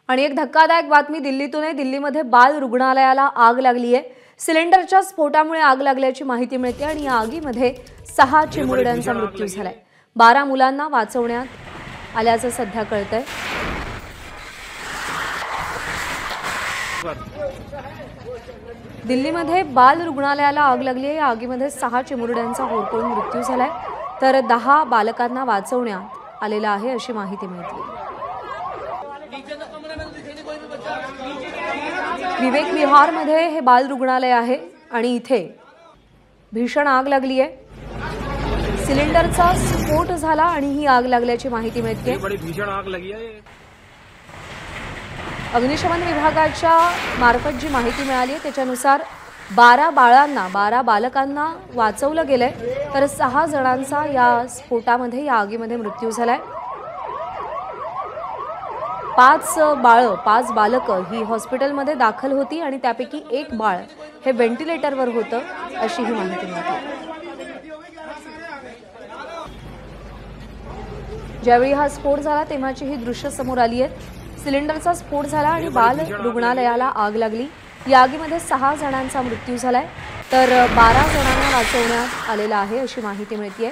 आणि एक धक्कादायक बातमी दिल्लीतून आहे। दिल्लीमध्ये बाल रुग्णालयाला आग लागली आहे। सिलेंडरच्या स्फोटामुळे आग लागल्याची माहिती मिळते आणि या आगीमध्ये 6 चिमुरड्यांचा मृत्यू झालाय। 12 मुलांना वाचवण्यात आल्याचं सध्या कळतंय। दिल्लीमध्ये बाल रुग्णालयाला आग लागली आहे। या आगीमध्ये 6 चिमुरड्यांचा होरपळून मृत्यू झालाय तर 10 बालकांना वाचवण्यात आलेलं आहे अशी माहिती मिळते। विवेक विहारमध्ये हे बाल रुग्णालय आहे आणि इथे भीषण आग लागली आहे। सिलेंडरचा स्फोट झाला आणि ही आग लागल्याची माहिती मिळते। बड़ी भीषण आग लगी है। अग्निशमन विभागाच्या मार्फत जी माहिती मिळाली आहे त्याच्यानुसार 12 बालकांना वाचवलं गेलंय तर 6 जणांचा या स्फोटामध्ये या आगीमध्ये मृत्यू झालाय। 5 बालकं ही हॉस्पिटलमध्ये दाखल होती आणि त्यापैकी एक बाळ हे व्हेंटिलेटरवर होतं अशी ही माहिती मिळते। ज्यावेळी हा स्फोट झाला तेव्हाची ही दृश्य समोर आली आहेत। सिलेंडरचा स्फोट झाला आणि बाल रुग्णालयाला आग लागली। या आगीमध्ये 6 जणांचा मृत्यू झालाय तर 12 जणांना वाचवण्यात आलेलं आहे अशी माहिती मिळते।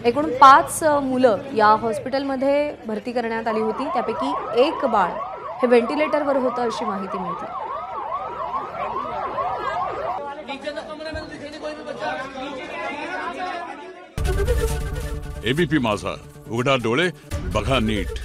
एकूण 5 मुलं या हॉस्पिटलमध्ये भरती करण्यात आली होती त्यापैकी एक बाळ हे व्हेंटिलेटरवर होतं अशी माहिती मिळते। एबीपी माझा, उघडा डोळे बघा नीट।